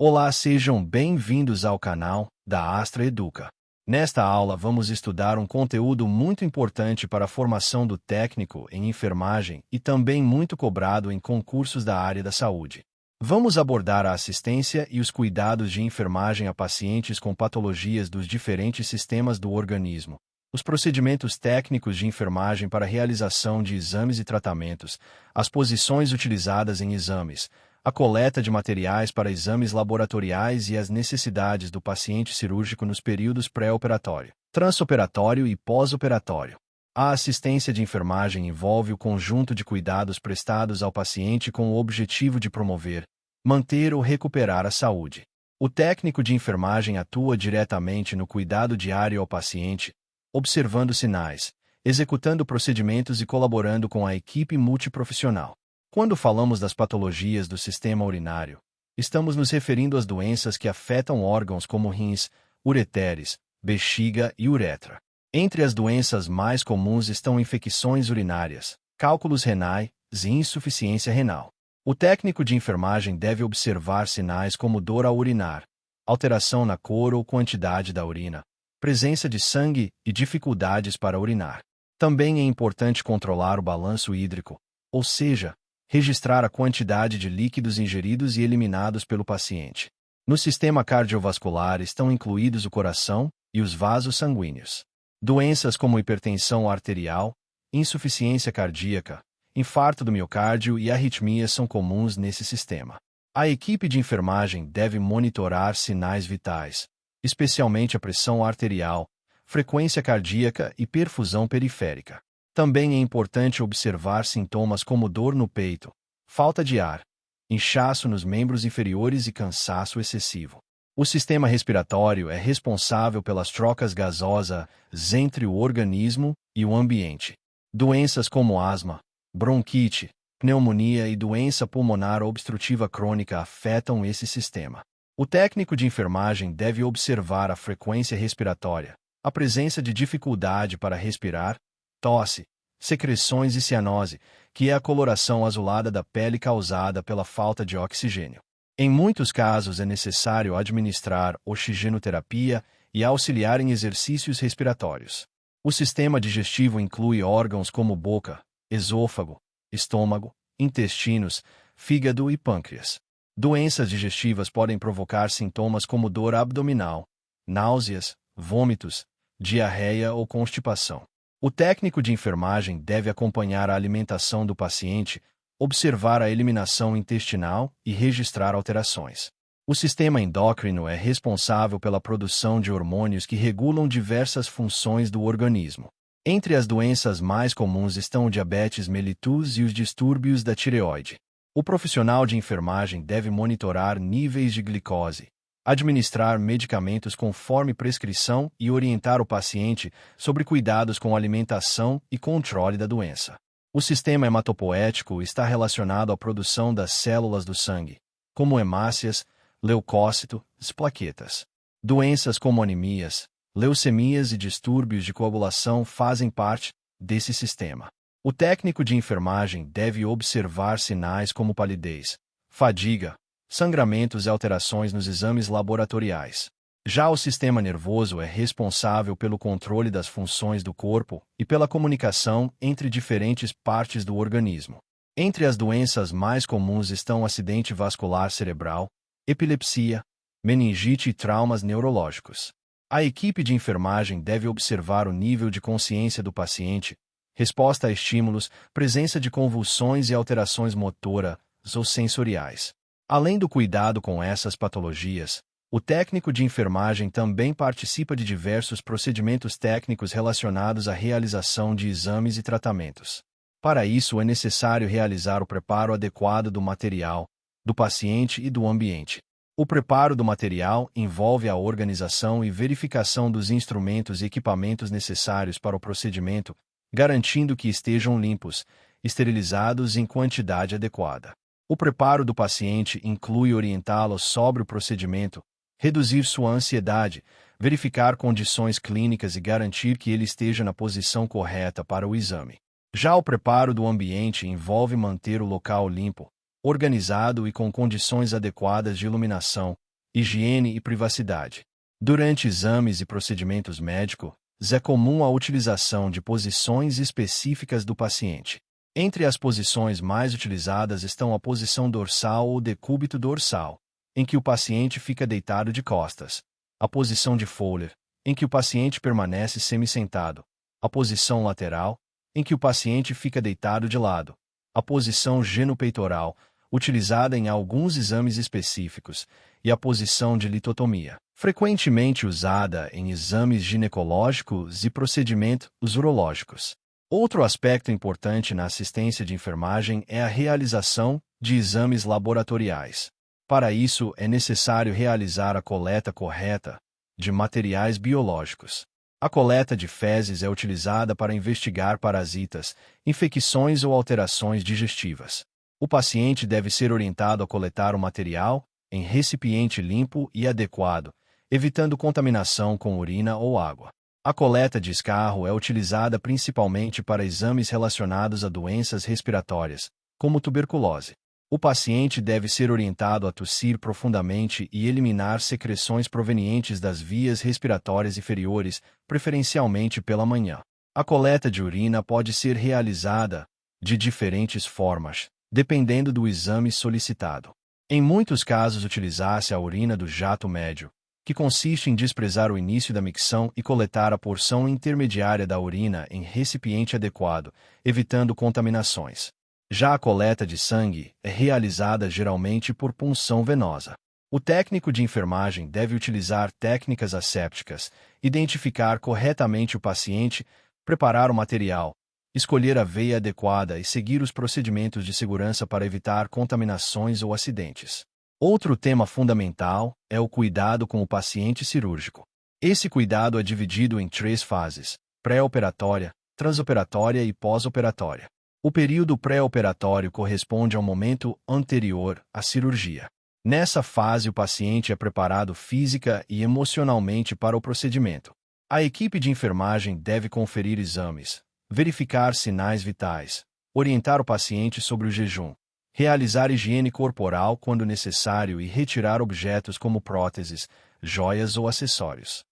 Olá, sejam bem-vindos ao canal da Astra Educa. Nesta aula vamos estudar um conteúdo muito importante para a formação do técnico em enfermagem e também muito cobrado em concursos da área da saúde. Vamos abordar a assistência e os cuidados de enfermagem a pacientes com patologias dos diferentes sistemas do organismo, os procedimentos técnicos de enfermagem para a realização de exames e tratamentos, as posições utilizadas em exames, a coleta de materiais para exames laboratoriais e as necessidades do paciente cirúrgico nos períodos pré-operatório, transoperatório e pós-operatório. A assistência de enfermagem envolve o conjunto de cuidados prestados ao paciente com o objetivo de promover, manter ou recuperar a saúde. O técnico de enfermagem atua diretamente no cuidado diário ao paciente, observando sinais, executando procedimentos e colaborando com a equipe multiprofissional. Quando falamos das patologias do sistema urinário, estamos nos referindo às doenças que afetam órgãos como rins, ureteres, bexiga e uretra. Entre as doenças mais comuns estão infecções urinárias, cálculos renais e insuficiência renal. O técnico de enfermagem deve observar sinais como dor ao urinar, alteração na cor ou quantidade da urina, presença de sangue e dificuldades para urinar. Também é importante controlar o balanço hídrico, ou seja, registrar a quantidade de líquidos ingeridos e eliminados pelo paciente. No sistema cardiovascular estão incluídos o coração e os vasos sanguíneos. Doenças como hipertensão arterial, insuficiência cardíaca, infarto do miocárdio e arritmias são comuns nesse sistema. A equipe de enfermagem deve monitorar sinais vitais, especialmente a pressão arterial, frequência cardíaca e perfusão periférica. Também é importante observar sintomas como dor no peito, falta de ar, inchaço nos membros inferiores e cansaço excessivo. O sistema respiratório é responsável pelas trocas gasosas entre o organismo e o ambiente. Doenças como asma, bronquite, pneumonia e doença pulmonar obstrutiva crônica afetam esse sistema. O técnico de enfermagem deve observar a frequência respiratória, a presença de dificuldade para respirar, tosse, secreções e cianose, que é a coloração azulada da pele causada pela falta de oxigênio. Em muitos casos é necessário administrar oxigenoterapia e auxiliar em exercícios respiratórios. O sistema digestivo inclui órgãos como boca, esôfago, estômago, intestinos, fígado e pâncreas. Doenças digestivas podem provocar sintomas como dor abdominal, náuseas, vômitos, diarreia ou constipação. O técnico de enfermagem deve acompanhar a alimentação do paciente, observar a eliminação intestinal e registrar alterações. O sistema endócrino é responsável pela produção de hormônios que regulam diversas funções do organismo. Entre as doenças mais comuns estão o diabetes mellitus e os distúrbios da tireoide. O profissional de enfermagem deve monitorar níveis de glicose, administrar medicamentos conforme prescrição e orientar o paciente sobre cuidados com alimentação e controle da doença. O sistema hematopoético está relacionado à produção das células do sangue, como hemácias, leucócitos, plaquetas. Doenças como anemias, leucemias e distúrbios de coagulação fazem parte desse sistema. O técnico de enfermagem deve observar sinais como palidez, fadiga, sangramentos e alterações nos exames laboratoriais. Já o sistema nervoso é responsável pelo controle das funções do corpo e pela comunicação entre diferentes partes do organismo. Entre as doenças mais comuns estão acidente vascular cerebral, epilepsia, meningite e traumas neurológicos. A equipe de enfermagem deve observar o nível de consciência do paciente, resposta a estímulos, presença de convulsões e alterações motoras ou sensoriais. Além do cuidado com essas patologias, o técnico de enfermagem também participa de diversos procedimentos técnicos relacionados à realização de exames e tratamentos. Para isso é necessário realizar o preparo adequado do material, do paciente e do ambiente. O preparo do material envolve a organização e verificação dos instrumentos e equipamentos necessários para o procedimento, garantindo que estejam limpos, esterilizados em quantidade adequada. O preparo do paciente inclui orientá-lo sobre o procedimento, reduzir sua ansiedade, verificar condições clínicas e garantir que ele esteja na posição correta para o exame. Já o preparo do ambiente envolve manter o local limpo, organizado e com condições adequadas de iluminação, higiene e privacidade. Durante exames e procedimentos médicos, é comum a utilização de posições específicas do paciente. Entre as posições mais utilizadas estão a posição dorsal ou decúbito dorsal, em que o paciente fica deitado de costas, a posição de Fowler, em que o paciente permanece semi-sentado, a posição lateral, em que o paciente fica deitado de lado, a posição genopeitoral, utilizada em alguns exames específicos, e a posição de litotomia, frequentemente usada em exames ginecológicos e procedimentos urológicos. Outro aspecto importante na assistência de enfermagem é a realização de exames laboratoriais. Para isso, é necessário realizar a coleta correta de materiais biológicos. A coleta de fezes é utilizada para investigar parasitas, infecções ou alterações digestivas. O paciente deve ser orientado a coletar o material em recipiente limpo e adequado, evitando contaminação com urina ou água. A coleta de escarro é utilizada principalmente para exames relacionados a doenças respiratórias, como tuberculose. O paciente deve ser orientado a tossir profundamente e eliminar secreções provenientes das vias respiratórias inferiores, preferencialmente pela manhã. A coleta de urina pode ser realizada de diferentes formas, dependendo do exame solicitado. Em muitos casos, utilizar-se a urina do jato médio, que consiste em desprezar o início da micção e coletar a porção intermediária da urina em recipiente adequado, evitando contaminações. Já a coleta de sangue é realizada geralmente por punção venosa. O técnico de enfermagem deve utilizar técnicas assépticas, identificar corretamente o paciente, preparar o material, escolher a veia adequada e seguir os procedimentos de segurança para evitar contaminações ou acidentes. Outro tema fundamental é o cuidado com o paciente cirúrgico. Esse cuidado é dividido em 3 fases: pré-operatória, transoperatória e pós-operatória. O período pré-operatório corresponde ao momento anterior à cirurgia. Nessa fase, o paciente é preparado física e emocionalmente para o procedimento. A equipe de enfermagem deve conferir exames, verificar sinais vitais, orientar o paciente sobre o jejum, realizar higiene corporal quando necessário e retirar objetos como próteses, joias ou acessórios.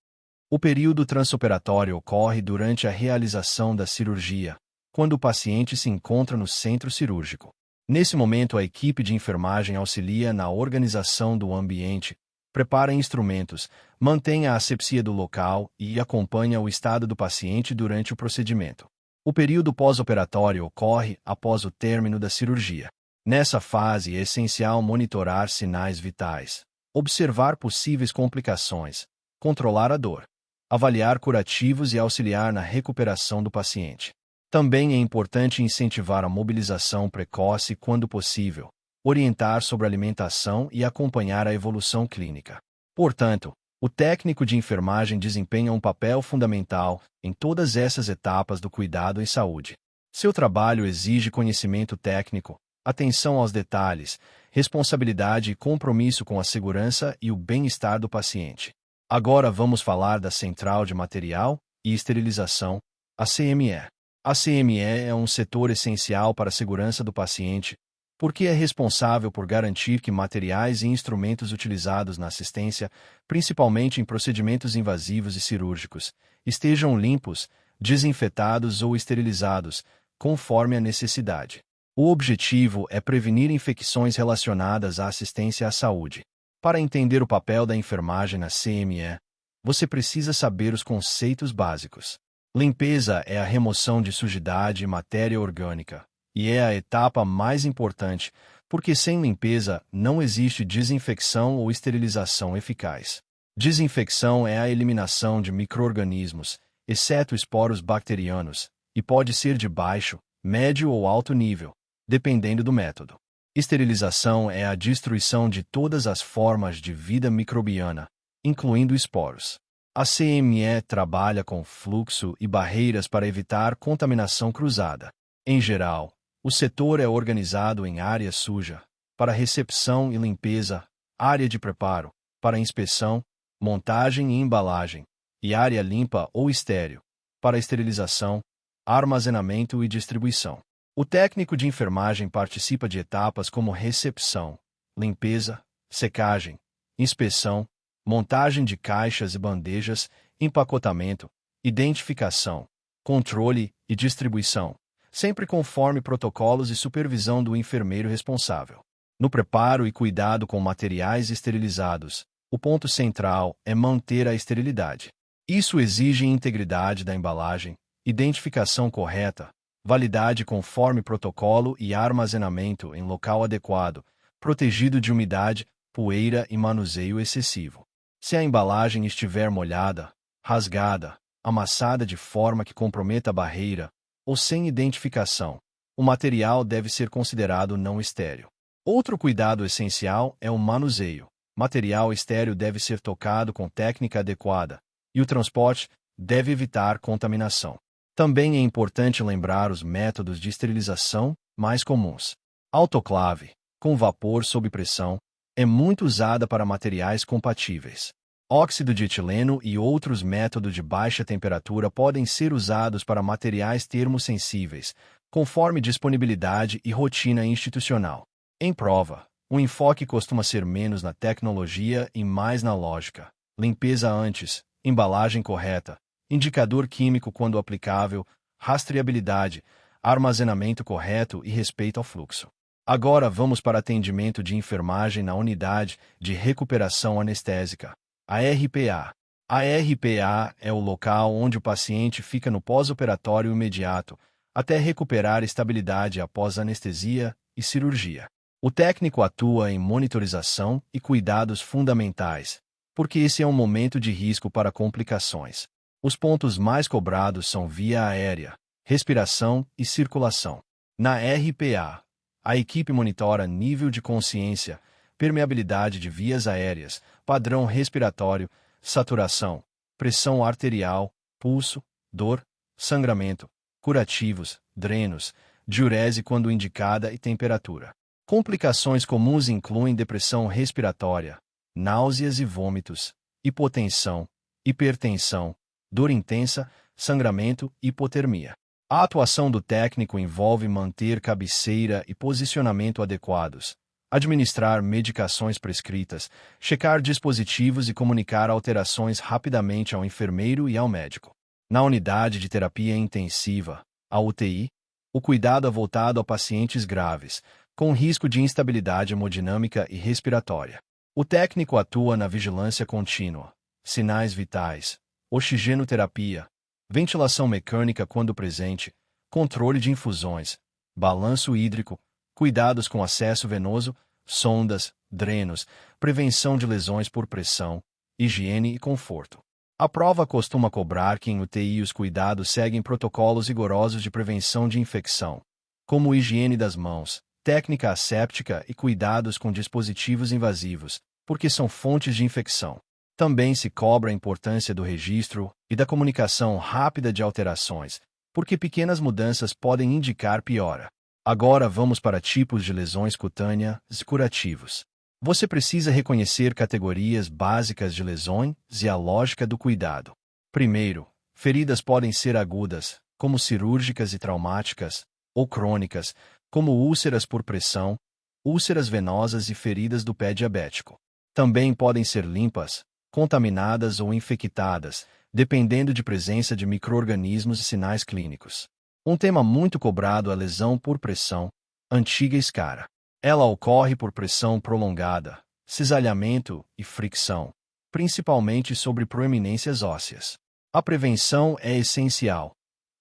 O período transoperatório ocorre durante a realização da cirurgia, quando o paciente se encontra no centro cirúrgico. Nesse momento, a equipe de enfermagem auxilia na organização do ambiente, prepara instrumentos, mantém a asepsia do local e acompanha o estado do paciente durante o procedimento. O período pós-operatório ocorre após o término da cirurgia. Nessa fase, é essencial monitorar sinais vitais, observar possíveis complicações, controlar a dor, avaliar curativos e auxiliar na recuperação do paciente. Também é importante incentivar a mobilização precoce quando possível, orientar sobre alimentação e acompanhar a evolução clínica. Portanto, o técnico de enfermagem desempenha um papel fundamental em todas essas etapas do cuidado em saúde. Seu trabalho exige conhecimento técnico, atenção aos detalhes, responsabilidade e compromisso com a segurança e o bem-estar do paciente. Agora vamos falar da Central de Material e Esterilização, a CME. A CME é um setor essencial para a segurança do paciente, porque é responsável por garantir que materiais e instrumentos utilizados na assistência, principalmente em procedimentos invasivos e cirúrgicos, estejam limpos, desinfetados ou esterilizados, conforme a necessidade. O objetivo é prevenir infecções relacionadas à assistência à saúde. Para entender o papel da enfermagem na CME, você precisa saber os conceitos básicos. Limpeza é a remoção de sujidade e matéria orgânica, e é a etapa mais importante, porque sem limpeza não existe desinfecção ou esterilização eficaz. Desinfecção é a eliminação de micro-organismos, exceto esporos bacterianos, e pode ser de baixo, médio ou alto nível, dependendo do método. Esterilização é a destruição de todas as formas de vida microbiana, incluindo esporos. A CME trabalha com fluxo e barreiras para evitar contaminação cruzada. Em geral, o setor é organizado em área suja, para recepção e limpeza, área de preparo, para inspeção, montagem e embalagem, e área limpa ou estéril, para esterilização, armazenamento e distribuição. O técnico de enfermagem participa de etapas como recepção, limpeza, secagem, inspeção, montagem de caixas e bandejas, empacotamento, identificação, controle e distribuição, sempre conforme protocolos e supervisão do enfermeiro responsável. No preparo e cuidado com materiais esterilizados, o ponto central é manter a esterilidade. Isso exige integridade da embalagem, identificação correta, validade conforme protocolo e armazenamento em local adequado, protegido de umidade, poeira e manuseio excessivo. Se a embalagem estiver molhada, rasgada, amassada de forma que comprometa a barreira, ou sem identificação, o material deve ser considerado não estéril. Outro cuidado essencial é o manuseio. Material estéril deve ser tocado com técnica adequada, e o transporte deve evitar contaminação. Também é importante lembrar os métodos de esterilização mais comuns. Autoclave, com vapor sob pressão, é muito usada para materiais compatíveis. Óxido de etileno e outros métodos de baixa temperatura podem ser usados para materiais termosensíveis, conforme disponibilidade e rotina institucional. Em prova, o enfoque costuma ser menos na tecnologia e mais na lógica. Limpeza antes, embalagem correta, indicador químico quando aplicável, rastreabilidade, armazenamento correto e respeito ao fluxo. Agora vamos para atendimento de enfermagem na unidade de recuperação anestésica, a RPA. A RPA é o local onde o paciente fica no pós-operatório imediato, até recuperar estabilidade após anestesia e cirurgia. O técnico atua em monitorização e cuidados fundamentais, porque esse é um momento de risco para complicações. Os pontos mais cobrados são via aérea, respiração e circulação. Na RPA, a equipe monitora nível de consciência, permeabilidade de vias aéreas, padrão respiratório, saturação, pressão arterial, pulso, dor, sangramento, curativos, drenos, diurese quando indicada e temperatura. Complicações comuns incluem depressão respiratória, náuseas e vômitos, hipotensão, hipertensão, dor intensa, sangramento e hipotermia. A atuação do técnico envolve manter cabeceira e posicionamento adequados, administrar medicações prescritas, checar dispositivos e comunicar alterações rapidamente ao enfermeiro e ao médico. Na unidade de terapia intensiva, a UTI, o cuidado é voltado a pacientes graves, com risco de instabilidade hemodinâmica e respiratória. O técnico atua na vigilância contínua, sinais vitais, oxigenoterapia, ventilação mecânica quando presente, controle de infusões, balanço hídrico, cuidados com acesso venoso, sondas, drenos, prevenção de lesões por pressão, higiene e conforto. A prova costuma cobrar que em UTI os cuidados seguem protocolos rigorosos de prevenção de infecção, como higiene das mãos, técnica asséptica e cuidados com dispositivos invasivos, porque são fontes de infecção. Também se cobra a importância do registro e da comunicação rápida de alterações, porque pequenas mudanças podem indicar piora. Agora vamos para tipos de lesões cutâneas e curativos. Você precisa reconhecer categorias básicas de lesões e a lógica do cuidado. Primeiro, feridas podem ser agudas, como cirúrgicas e traumáticas, ou crônicas, como úlceras por pressão, úlceras venosas e feridas do pé diabético. Também podem ser limpas, contaminadas ou infectadas, dependendo de presença de micro-organismos e sinais clínicos. Um tema muito cobrado é a lesão por pressão, antiga escara. Ela ocorre por pressão prolongada, cisalhamento e fricção, principalmente sobre proeminências ósseas. A prevenção é essencial.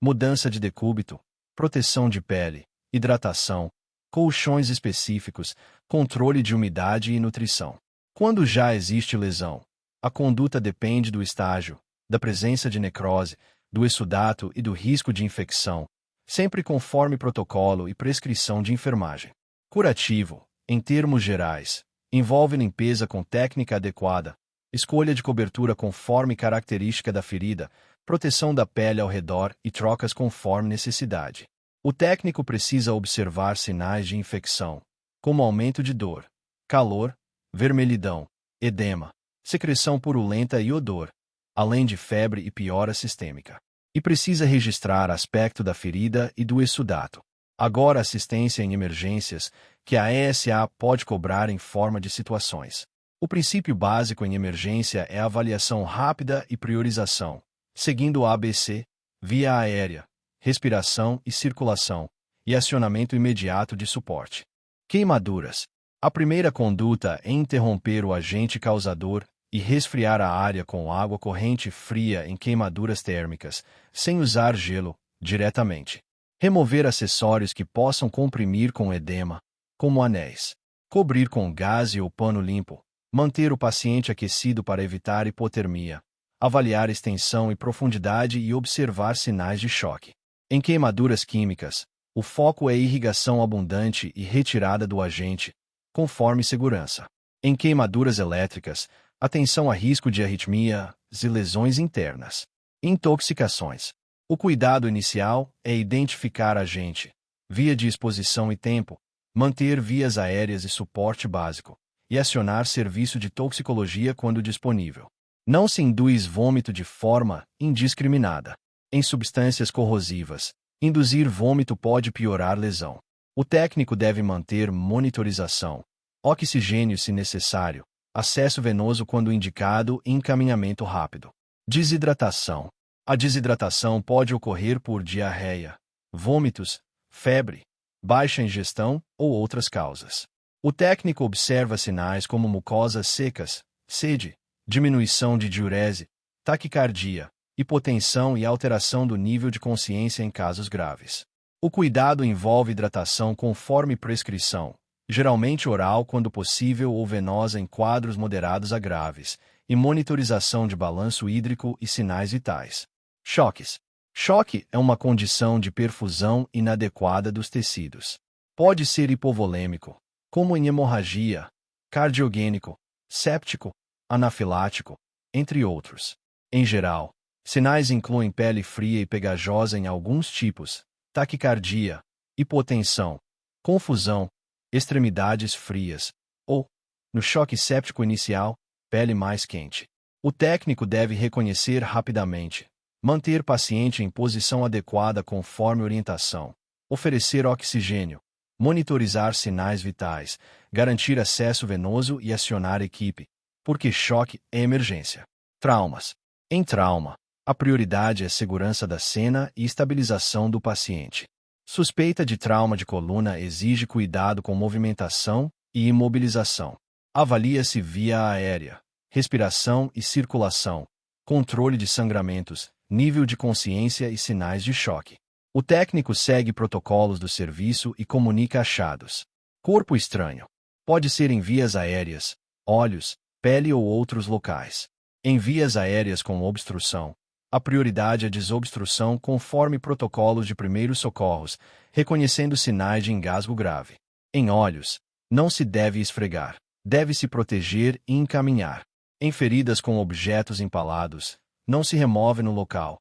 Mudança de decúbito, proteção de pele, hidratação, colchões específicos, controle de umidade e nutrição. Quando já existe lesão, a conduta depende do estágio, da presença de necrose, do exsudato e do risco de infecção, sempre conforme protocolo e prescrição de enfermagem. Curativo, em termos gerais, envolve limpeza com técnica adequada, escolha de cobertura conforme característica da ferida, proteção da pele ao redor e trocas conforme necessidade. O técnico precisa observar sinais de infecção, como aumento de dor, calor, vermelhidão, edema, secreção purulenta e odor, além de febre e piora sistêmica. E precisa registrar aspecto da ferida e do exsudato. Agora, assistência em emergências, que a ESA pode cobrar em forma de situações. O princípio básico em emergência é avaliação rápida e priorização, seguindo o ABC, via aérea, respiração e circulação, e acionamento imediato de suporte. Queimaduras. A primeira conduta é interromper o agente causador e resfriar a área com água corrente fria em queimaduras térmicas, sem usar gelo, diretamente. Remover acessórios que possam comprimir com edema, como anéis. Cobrir com gaze ou pano limpo. Manter o paciente aquecido para evitar hipotermia. Avaliar extensão e profundidade e observar sinais de choque. Em queimaduras químicas, o foco é irrigação abundante e retirada do agente, conforme segurança. Em queimaduras elétricas, atenção a risco de arritmia e lesões internas. Intoxicações. O cuidado inicial é identificar agente, via de exposição e tempo, manter vias aéreas e suporte básico, e acionar serviço de toxicologia quando disponível. Não se induz vômito de forma indiscriminada. Em substâncias corrosivas, induzir vômito pode piorar lesão. O técnico deve manter monitorização, oxigênio se necessário, acesso venoso quando indicado e encaminhamento rápido. Desidratação. A desidratação pode ocorrer por diarreia, vômitos, febre, baixa ingestão ou outras causas. O técnico observa sinais como mucosas secas, sede, diminuição de diurese, taquicardia, hipotensão e alteração do nível de consciência em casos graves. O cuidado envolve hidratação conforme prescrição, geralmente oral quando possível ou venosa em quadros moderados a graves, e monitorização de balanço hídrico e sinais vitais. Choques. Choque é uma condição de perfusão inadequada dos tecidos. Pode ser hipovolêmico, como em hemorragia, cardiogênico, séptico, anafilático, entre outros. Em geral, sinais incluem pele fria e pegajosa em alguns tipos, taquicardia, hipotensão, confusão, extremidades frias, ou, no choque séptico inicial, pele mais quente. O técnico deve reconhecer rapidamente, manter paciente em posição adequada conforme orientação, oferecer oxigênio, monitorizar sinais vitais, garantir acesso venoso e acionar equipe, porque choque é emergência. Traumas. Em trauma, a prioridade é segurança da cena e estabilização do paciente. Suspeita de trauma de coluna exige cuidado com movimentação e imobilização. Avalia-se via aérea, respiração e circulação, controle de sangramentos, nível de consciência e sinais de choque. O técnico segue protocolos do serviço e comunica achados. Corpo estranho. Pode ser em vias aéreas, olhos, pele ou outros locais. Em vias aéreas com obstrução, a prioridade é desobstrução conforme protocolos de primeiros socorros, reconhecendo sinais de engasgo grave. Em olhos, não se deve esfregar. Deve-se proteger e encaminhar. Em feridas com objetos empalados, não se remove no local.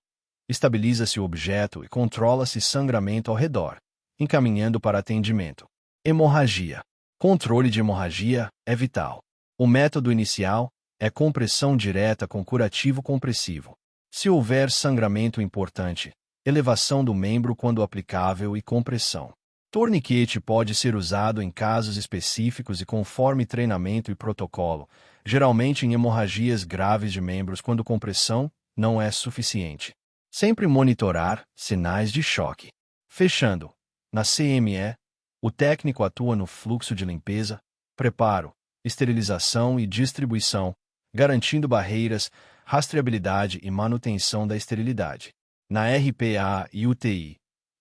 Estabiliza-se o objeto e controla-se sangramento ao redor, encaminhando para atendimento. Hemorragia. Controle de hemorragia é vital. O método inicial é compressão direta com curativo compressivo. Se houver sangramento importante, elevação do membro quando aplicável e compressão. Torniquete pode ser usado em casos específicos e conforme treinamento e protocolo, geralmente em hemorragias graves de membros quando compressão não é suficiente. Sempre monitorar sinais de choque. Fechando. Na CME, o técnico atua no fluxo de limpeza, preparo, esterilização e distribuição, garantindo barreiras, rastreabilidade e manutenção da esterilidade. Na RPA e UTI,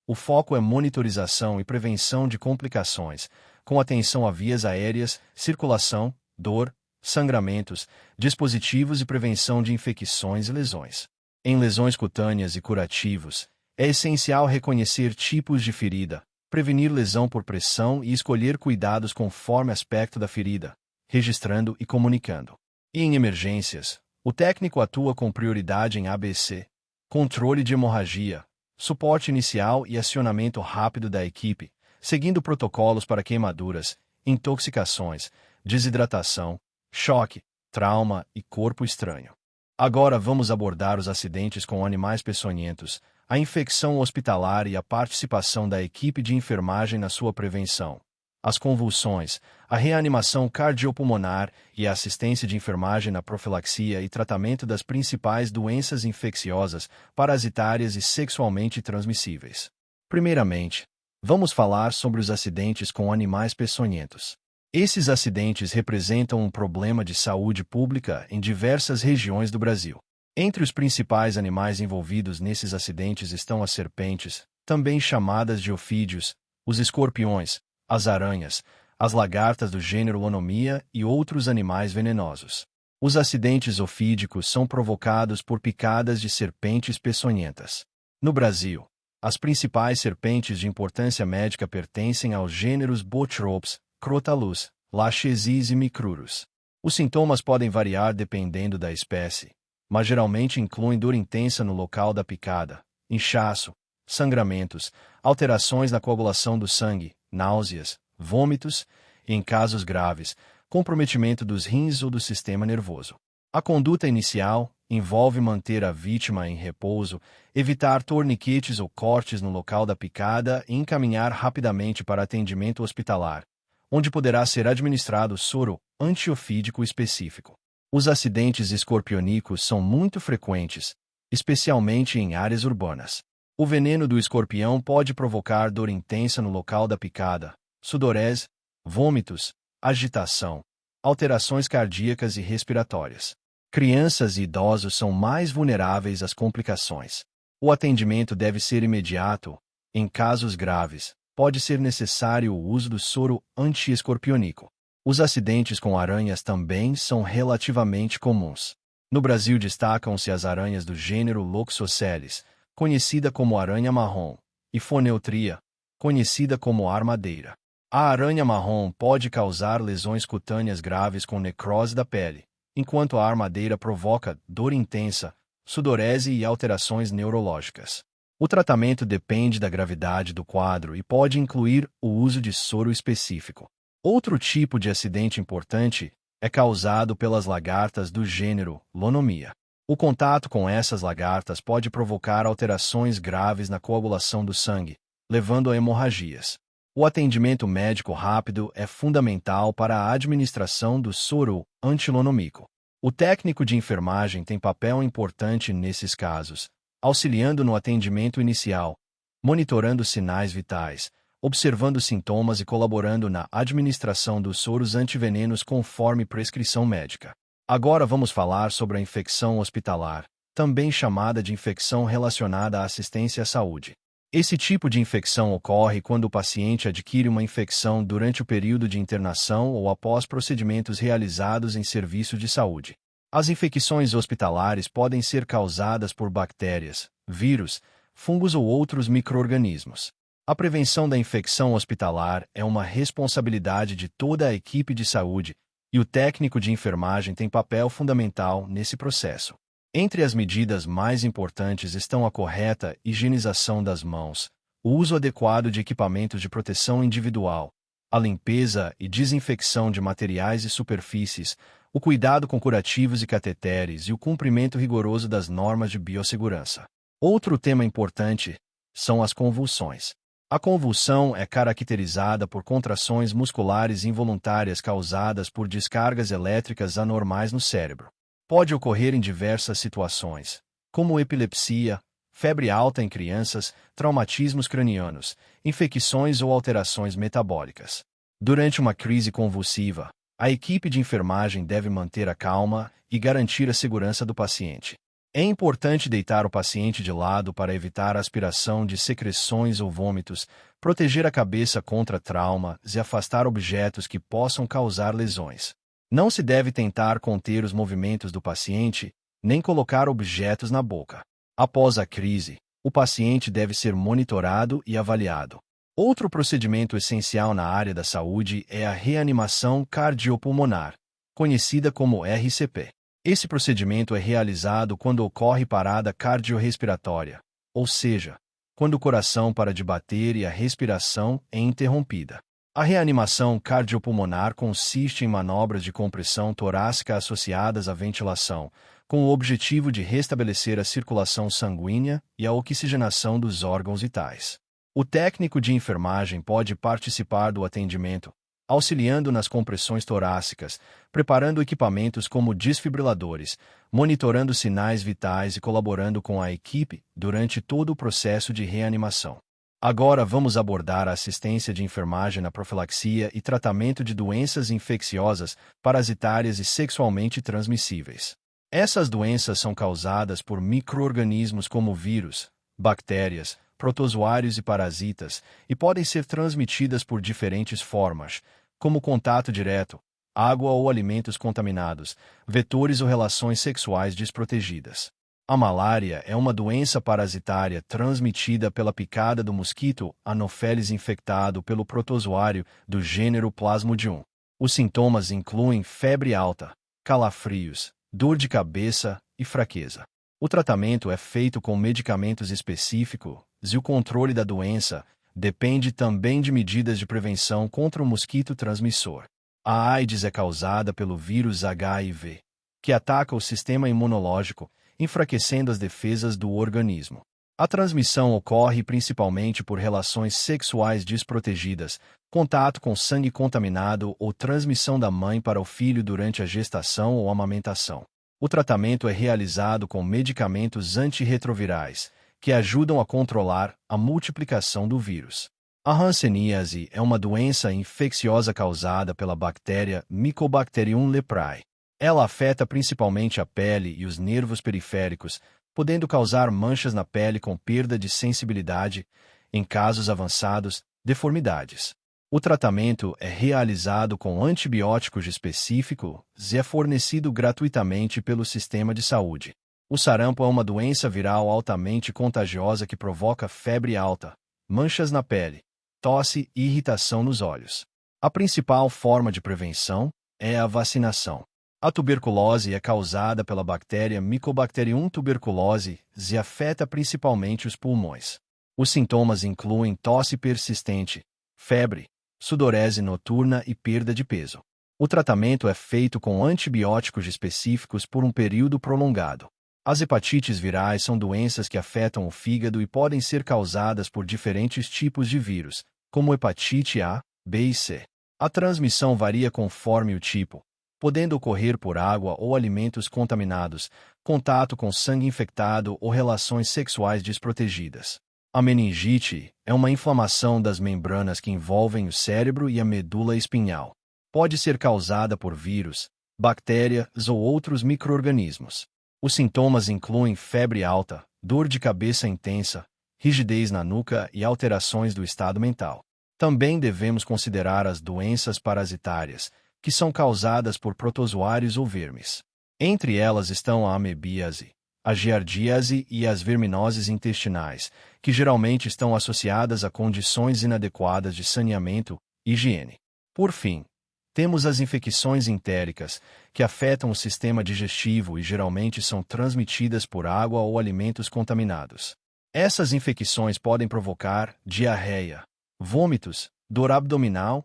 o foco é monitorização e prevenção de complicações, com atenção a vias aéreas, circulação, dor, sangramentos, dispositivos e prevenção de infecções e lesões. Em lesões cutâneas e curativos, é essencial reconhecer tipos de ferida, prevenir lesão por pressão e escolher cuidados conforme aspecto da ferida, registrando e comunicando. E em emergências, o técnico atua com prioridade em ABC, controle de hemorragia, suporte inicial e acionamento rápido da equipe, seguindo protocolos para queimaduras, intoxicações, desidratação, choque, trauma e corpo estranho. Agora vamos abordar os acidentes com animais peçonhentos, a infecção hospitalar e a participação da equipe de enfermagem na sua prevenção. as convulsões, a reanimação cardiopulmonar e a assistência de enfermagem na profilaxia e tratamento das principais doenças infecciosas, parasitárias e sexualmente transmissíveis. Primeiramente, vamos falar sobre os acidentes com animais peçonhentos. Esses acidentes representam um problema de saúde pública em diversas regiões do Brasil. Entre os principais animais envolvidos nesses acidentes estão as serpentes, também chamadas de ofídeos, os escorpiões, as aranhas, as lagartas do gênero Lonomia e outros animais venenosos. Os acidentes ofídicos são provocados por picadas de serpentes peçonhentas. No Brasil, as principais serpentes de importância médica pertencem aos gêneros Bothrops, Crotalus, Lachesis e Micrurus. Os sintomas podem variar dependendo da espécie, mas geralmente incluem dor intensa no local da picada, inchaço, sangramentos, alterações na coagulação do sangue, náuseas, vômitos e, em casos graves, comprometimento dos rins ou do sistema nervoso. A conduta inicial envolve manter a vítima em repouso, evitar torniquetes ou cortes no local da picada e encaminhar rapidamente para atendimento hospitalar, onde poderá ser administrado soro antiofídico específico. Os acidentes escorpionicos são muito frequentes, especialmente em áreas urbanas. O veneno do escorpião pode provocar dor intensa no local da picada, sudorese, vômitos, agitação, alterações cardíacas e respiratórias. Crianças e idosos são mais vulneráveis às complicações. O atendimento deve ser imediato. Em casos graves, pode ser necessário o uso do soro anti-escorpiônico. Os acidentes com aranhas também são relativamente comuns. No Brasil destacam-se as aranhas do gênero Loxosceles, conhecida como aranha marrom, e Phoneutria, conhecida como armadeira. A aranha marrom pode causar lesões cutâneas graves com necrose da pele, enquanto a armadeira provoca dor intensa, sudorese e alterações neurológicas. O tratamento depende da gravidade do quadro e pode incluir o uso de soro específico. Outro tipo de acidente importante é causado pelas lagartas do gênero Lonomia. O contato com essas lagartas pode provocar alterações graves na coagulação do sangue, levando a hemorragias. O atendimento médico rápido é fundamental para a administração do soro antilonômico. O técnico de enfermagem tem papel importante nesses casos, auxiliando no atendimento inicial, monitorando sinais vitais, observando sintomas e colaborando na administração dos soros antivenenos conforme prescrição médica. Agora vamos falar sobre a infecção hospitalar, também chamada de infecção relacionada à assistência à saúde. Esse tipo de infecção ocorre quando o paciente adquire uma infecção durante o período de internação ou após procedimentos realizados em serviço de saúde. As infecções hospitalares podem ser causadas por bactérias, vírus, fungos ou outros micro-organismos. A prevenção da infecção hospitalar é uma responsabilidade de toda a equipe de saúde, e o técnico de enfermagem tem papel fundamental nesse processo. Entre as medidas mais importantes estão a correta higienização das mãos, o uso adequado de equipamentos de proteção individual, a limpeza e desinfecção de materiais e superfícies, o cuidado com curativos e cateteres e o cumprimento rigoroso das normas de biossegurança. Outro tema importante são as convulsões. A convulsão é caracterizada por contrações musculares involuntárias causadas por descargas elétricas anormais no cérebro. Pode ocorrer em diversas situações, como epilepsia, febre alta em crianças, traumatismos cranianos, infecções ou alterações metabólicas. Durante uma crise convulsiva, a equipe de enfermagem deve manter a calma e garantir a segurança do paciente. É importante deitar o paciente de lado para evitar a aspiração de secreções ou vômitos, proteger a cabeça contra traumas e afastar objetos que possam causar lesões. Não se deve tentar conter os movimentos do paciente, nem colocar objetos na boca. Após a crise, o paciente deve ser monitorado e avaliado. Outro procedimento essencial na área da saúde é a reanimação cardiopulmonar, conhecida como RCP. Esse procedimento é realizado quando ocorre parada cardiorrespiratória, ou seja, quando o coração para de bater e a respiração é interrompida. A reanimação cardiopulmonar consiste em manobras de compressão torácica associadas à ventilação, com o objetivo de restabelecer a circulação sanguínea e a oxigenação dos órgãos vitais. O técnico de enfermagem pode participar do atendimento, auxiliando nas compressões torácicas, preparando equipamentos como desfibriladores, monitorando sinais vitais e colaborando com a equipe durante todo o processo de reanimação. Agora vamos abordar a assistência de enfermagem na profilaxia e tratamento de doenças infecciosas, parasitárias e sexualmente transmissíveis. Essas doenças são causadas por micro-organismos como vírus, bactérias, protozoários e parasitas, e podem ser transmitidas por diferentes formas, como contato direto, água ou alimentos contaminados, vetores ou relações sexuais desprotegidas. A malária é uma doença parasitária transmitida pela picada do mosquito Anopheles infectado pelo protozoário do gênero Plasmodium. Os sintomas incluem febre alta, calafrios, dor de cabeça e fraqueza. O tratamento é feito com medicamentos específicos e o controle da doença depende também de medidas de prevenção contra o mosquito transmissor. A AIDS é causada pelo vírus HIV, que ataca o sistema imunológico, enfraquecendo as defesas do organismo. A transmissão ocorre principalmente por relações sexuais desprotegidas, contato com sangue contaminado ou transmissão da mãe para o filho durante a gestação ou amamentação. O tratamento é realizado com medicamentos antirretrovirais, que ajudam a controlar a multiplicação do vírus. A hanseníase é uma doença infecciosa causada pela bactéria Mycobacterium leprae. Ela afeta principalmente a pele e os nervos periféricos, podendo causar manchas na pele com perda de sensibilidade, em casos avançados, deformidades. O tratamento é realizado com antibióticos específicos e é fornecido gratuitamente pelo sistema de saúde. O sarampo é uma doença viral altamente contagiosa que provoca febre alta, manchas na pele, tosse e irritação nos olhos. A principal forma de prevenção é a vacinação. A tuberculose é causada pela bactéria Mycobacterium tuberculose e afeta principalmente os pulmões. Os sintomas incluem tosse persistente, febre, sudorese noturna e perda de peso. O tratamento é feito com antibióticos específicos por um período prolongado. As hepatites virais são doenças que afetam o fígado e podem ser causadas por diferentes tipos de vírus, como hepatite A, B e C. A transmissão varia conforme o tipo, podendo ocorrer por água ou alimentos contaminados, contato com sangue infectado ou relações sexuais desprotegidas. A meningite é uma inflamação das membranas que envolvem o cérebro e a medula espinhal. Pode ser causada por vírus, bactérias ou outros micro-organismos. Os sintomas incluem febre alta, dor de cabeça intensa, rigidez na nuca e alterações do estado mental. Também devemos considerar as doenças parasitárias, que são causadas por protozoários ou vermes. Entre elas estão a amebíase, a giardíase e as verminoses intestinais, que geralmente estão associadas a condições inadequadas de saneamento e higiene. Por fim, temos as infecções entéricas, que afetam o sistema digestivo e geralmente são transmitidas por água ou alimentos contaminados. Essas infecções podem provocar diarreia, vômitos, dor abdominal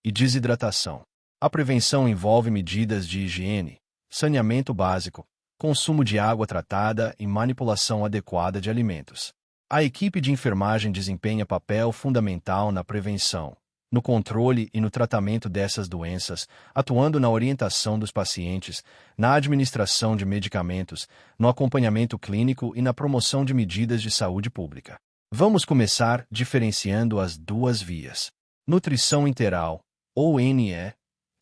e desidratação. A prevenção envolve medidas de higiene, saneamento básico, consumo de água tratada e manipulação adequada de alimentos. A equipe de enfermagem desempenha papel fundamental na prevenção, no controle e no tratamento dessas doenças, atuando na orientação dos pacientes, na administração de medicamentos, no acompanhamento clínico e na promoção de medidas de saúde pública. Vamos começar diferenciando as duas vias. Nutrição enteral, ou NE,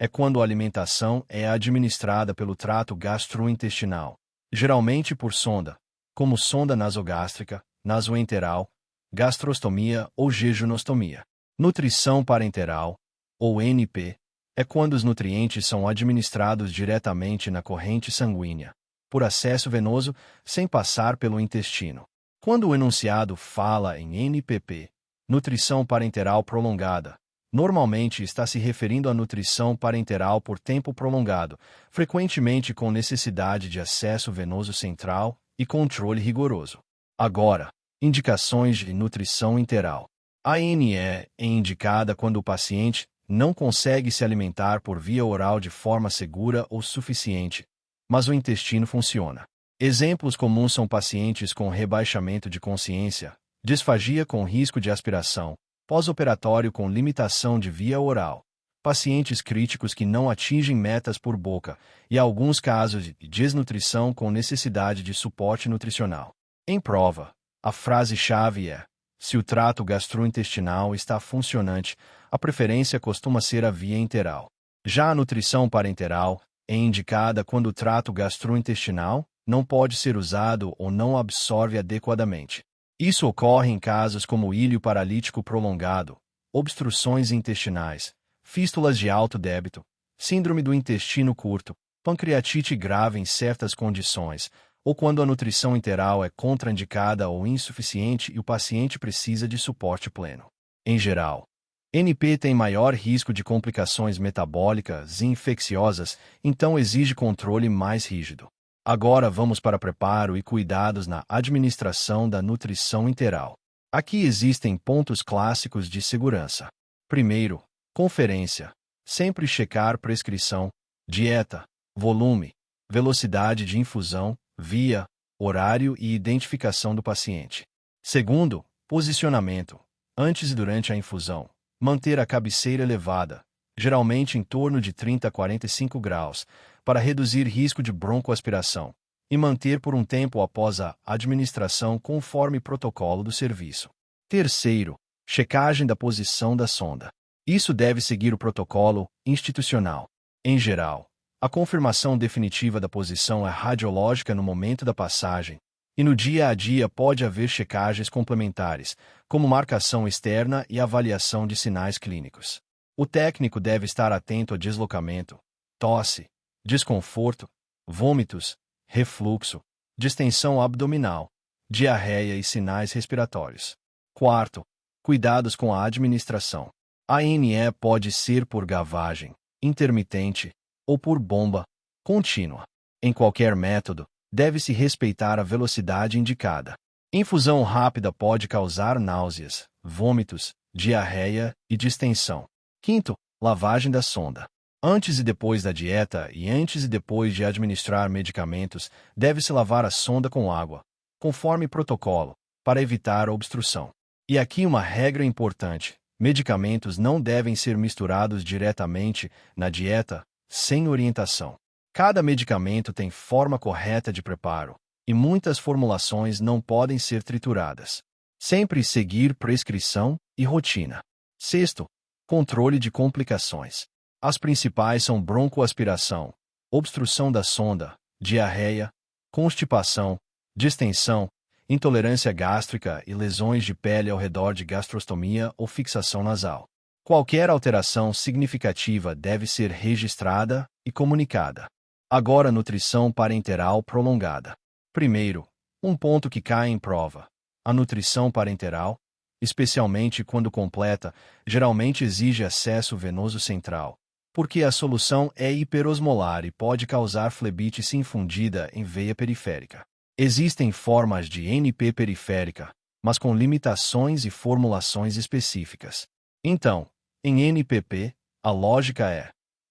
é quando a alimentação é administrada pelo trato gastrointestinal, geralmente por sonda, como sonda nasogástrica, nasoenteral, gastrostomia ou jejunostomia. Nutrição parenteral, ou NP, é quando os nutrientes são administrados diretamente na corrente sanguínea, por acesso venoso, sem passar pelo intestino. Quando o enunciado fala em NPP, nutrição parenteral prolongada, normalmente está se referindo à nutrição parenteral por tempo prolongado, frequentemente com necessidade de acesso venoso central e controle rigoroso. Agora, indicações de nutrição enteral. A NE é indicada quando o paciente não consegue se alimentar por via oral de forma segura ou suficiente, mas o intestino funciona. Exemplos comuns são pacientes com rebaixamento de consciência, disfagia com risco de aspiração, pós-operatório com limitação de via oral, pacientes críticos que não atingem metas por boca e alguns casos de desnutrição com necessidade de suporte nutricional. Em prova, a frase-chave é: se o trato gastrointestinal está funcionante, a preferência costuma ser a via enteral. Já a nutrição parenteral é indicada quando o trato gastrointestinal não pode ser usado ou não absorve adequadamente. Isso ocorre em casos como ilho paralítico prolongado, obstruções intestinais, fístulas de alto débito, síndrome do intestino curto, pancreatite grave em certas condições, ou quando a nutrição enteral é contraindicada ou insuficiente e o paciente precisa de suporte pleno. Em geral, NP tem maior risco de complicações metabólicas e infecciosas, então exige controle mais rígido. Agora vamos para preparo e cuidados na administração da nutrição enteral. Aqui existem pontos clássicos de segurança. Primeiro, conferência. Sempre checar prescrição, dieta, volume, velocidade de infusão, via, horário e identificação do paciente. Segundo, posicionamento. Antes e durante a infusão, manter a cabeceira elevada, geralmente em torno de 30 a 45 graus, para reduzir risco de broncoaspiração, e manter por um tempo após a administração conforme protocolo do serviço. Terceiro, checagem da posição da sonda. Isso deve seguir o protocolo institucional. Em geral, a confirmação definitiva da posição é radiológica no momento da passagem, e no dia a dia pode haver checagens complementares, como marcação externa e avaliação de sinais clínicos. O técnico deve estar atento a deslocamento, tosse, desconforto, vômitos, refluxo, distensão abdominal, diarreia e sinais respiratórios. Quarto, cuidados com a administração. A ANE pode ser por gavagem, intermitente, ou por bomba, contínua. Em qualquer método, deve-se respeitar a velocidade indicada. Infusão rápida pode causar náuseas, vômitos, diarreia e distensão. Quinto, lavagem da sonda. Antes e depois da dieta e antes e depois de administrar medicamentos, deve-se lavar a sonda com água, conforme protocolo, para evitar a obstrução. E aqui uma regra importante: medicamentos não devem ser misturados diretamente na dieta, sem orientação. Cada medicamento tem forma correta de preparo, e muitas formulações não podem ser trituradas. Sempre seguir prescrição e rotina. Sexto, controle de complicações. As principais são broncoaspiração, obstrução da sonda, diarreia, constipação, distensão, intolerância gástrica e lesões de pele ao redor de gastrostomia ou fixação nasal. Qualquer alteração significativa deve ser registrada e comunicada. Agora, nutrição parenteral prolongada. Primeiro, um ponto que cai em prova. A nutrição parenteral, especialmente quando completa, geralmente exige acesso venoso central, porque a solução é hiperosmolar e pode causar flebite se infundida em veia periférica. Existem formas de NP periférica, mas com limitações e formulações específicas. Então, em NPP, a lógica é: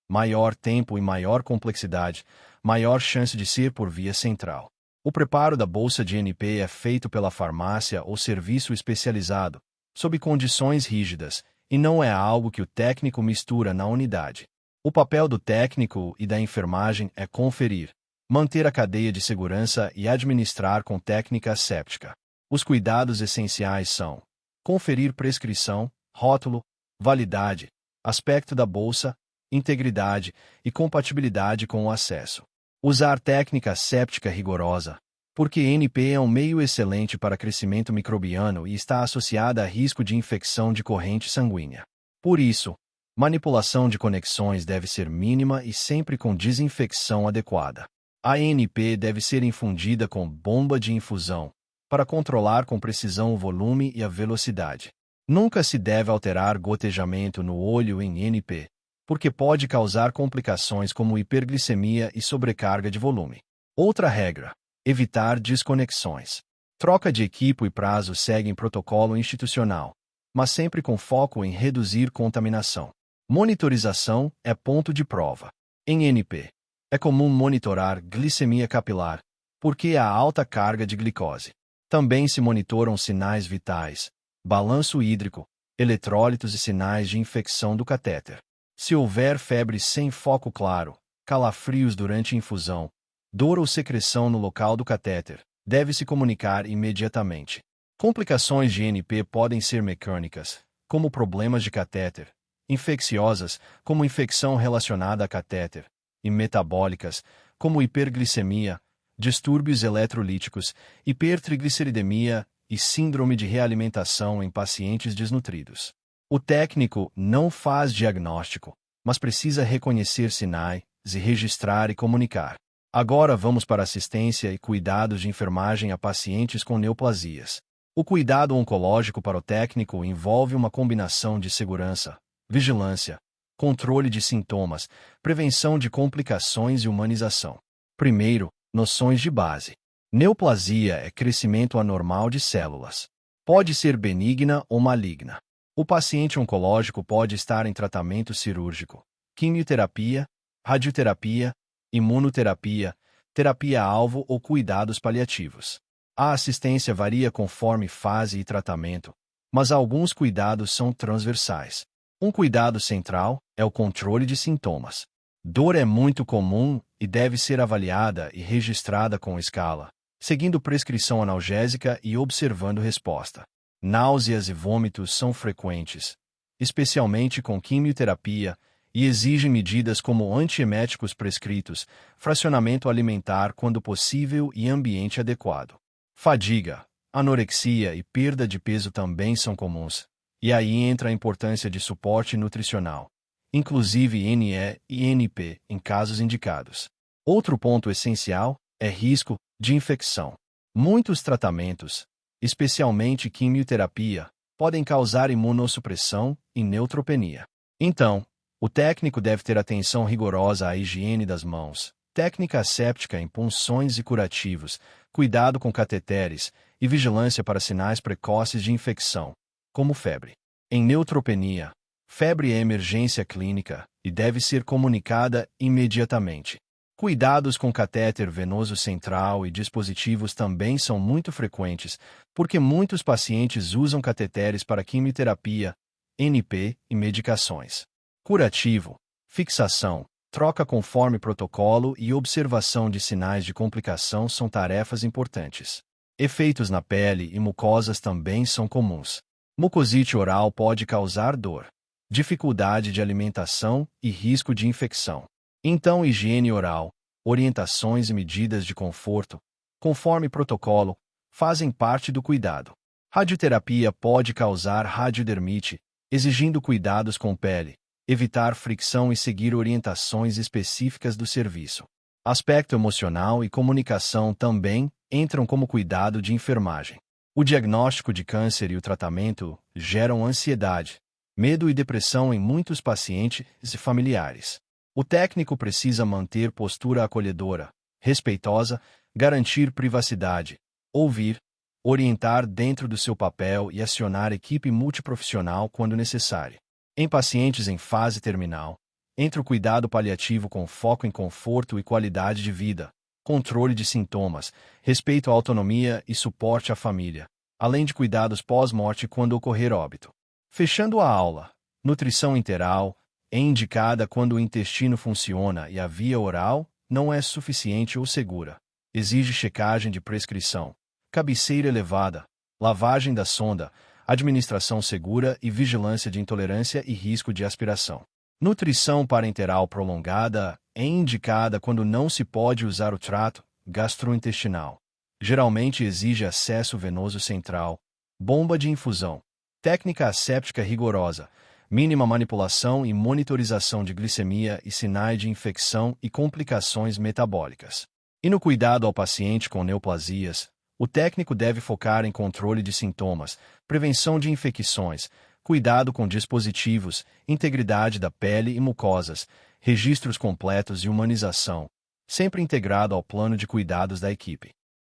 maior tempo e maior complexidade, maior chance de ser por via central. O preparo da bolsa de NP é feito pela farmácia ou serviço especializado, sob condições rígidas, e não é algo que o técnico mistura na unidade. O papel do técnico e da enfermagem é conferir, manter a cadeia de segurança e administrar com técnica asséptica. Os cuidados essenciais são: conferir prescrição, rótulo, validade, aspecto da bolsa, integridade e compatibilidade com o acesso. Usar técnica asséptica rigorosa, porque NP é um meio excelente para crescimento microbiano e está associada a risco de infecção de corrente sanguínea. Por isso, manipulação de conexões deve ser mínima e sempre com desinfecção adequada. A NP deve ser infundida com bomba de infusão, para controlar com precisão o volume e a velocidade. Nunca se deve alterar gotejamento no olho em NP, porque pode causar complicações como hiperglicemia e sobrecarga de volume. Outra regra: evitar desconexões. Troca de equipo e prazo seguem protocolo institucional, mas sempre com foco em reduzir contaminação. Monitorização é ponto de prova. Em NP, é comum monitorar glicemia capilar, porque há alta carga de glicose. Também se monitoram sinais vitais, balanço hídrico, eletrólitos e sinais de infecção do catéter. Se houver febre sem foco claro, calafrios durante infusão, dor ou secreção no local do catéter, deve-se comunicar imediatamente. Complicações de INP podem ser mecânicas, como problemas de catéter, infecciosas, como infecção relacionada a catéter, e metabólicas, como hiperglicemia, distúrbios eletrolíticos, hipertrigliceridemia e síndrome de realimentação em pacientes desnutridos. O técnico não faz diagnóstico, mas precisa reconhecer sinais e registrar e comunicar. Agora vamos para assistência e cuidados de enfermagem a pacientes com neoplasias. O cuidado oncológico para o técnico envolve uma combinação de segurança, vigilância, controle de sintomas, prevenção de complicações e humanização. Primeiro, noções de base. Neoplasia é crescimento anormal de células. Pode ser benigna ou maligna. O paciente oncológico pode estar em tratamento cirúrgico, quimioterapia, radioterapia, imunoterapia, terapia-alvo ou cuidados paliativos. A assistência varia conforme fase e tratamento, mas alguns cuidados são transversais. Um cuidado central é o controle de sintomas. Dor é muito comum e deve ser avaliada e registrada com escala, seguindo prescrição analgésica e observando resposta. Náuseas e vômitos são frequentes, especialmente com quimioterapia, e exigem medidas como antieméticos prescritos, fracionamento alimentar quando possível e ambiente adequado. Fadiga, anorexia e perda de peso também são comuns, e aí entra a importância de suporte nutricional, inclusive NE e NP, em casos indicados. Outro ponto essencial é risco de infecção. Muitos tratamentos, especialmente quimioterapia, podem causar imunossupressão e neutropenia. Então, o técnico deve ter atenção rigorosa à higiene das mãos, técnica asséptica em punções e curativos, cuidado com cateteres e vigilância para sinais precoces de infecção, como febre. Em neutropenia, febre é emergência clínica e deve ser comunicada imediatamente. Cuidados com catéter venoso central e dispositivos também são muito frequentes, porque muitos pacientes usam cateteres para quimioterapia, NP e medicações. Curativo, fixação, troca conforme protocolo e observação de sinais de complicação são tarefas importantes. Efeitos na pele e mucosas também são comuns. Mucosite oral pode causar dor, dificuldade de alimentação e risco de infecção. Então, higiene oral, orientações e medidas de conforto, conforme protocolo, fazem parte do cuidado. Radioterapia pode causar radiodermite, exigindo cuidados com pele, evitar fricção e seguir orientações específicas do serviço. Aspecto emocional e comunicação também entram como cuidado de enfermagem. O diagnóstico de câncer e o tratamento geram ansiedade, medo e depressão em muitos pacientes e familiares. O técnico precisa manter postura acolhedora, respeitosa, garantir privacidade, ouvir, orientar dentro do seu papel e acionar equipe multiprofissional quando necessário. Em pacientes em fase terminal, entra o cuidado paliativo com foco em conforto e qualidade de vida, controle de sintomas, respeito à autonomia e suporte à família, além de cuidados pós-morte quando ocorrer óbito. Fechando a aula, nutrição enteral é indicada quando o intestino funciona e a via oral não é suficiente ou segura. Exige checagem de prescrição, cabeceira elevada, lavagem da sonda, administração segura e vigilância de intolerância e risco de aspiração. Nutrição parenteral prolongada é indicada quando não se pode usar o trato gastrointestinal. Geralmente exige acesso venoso central, bomba de infusão, técnica asséptica rigorosa, mínima manipulação e monitorização de glicemia e sinais de infecção e complicações metabólicas. E no cuidado ao paciente com neoplasias, o técnico deve focar em controle de sintomas, prevenção de infecções, cuidado com dispositivos, integridade da pele e mucosas, registros completos e humanização, sempre integrado ao plano de cuidados da equipe.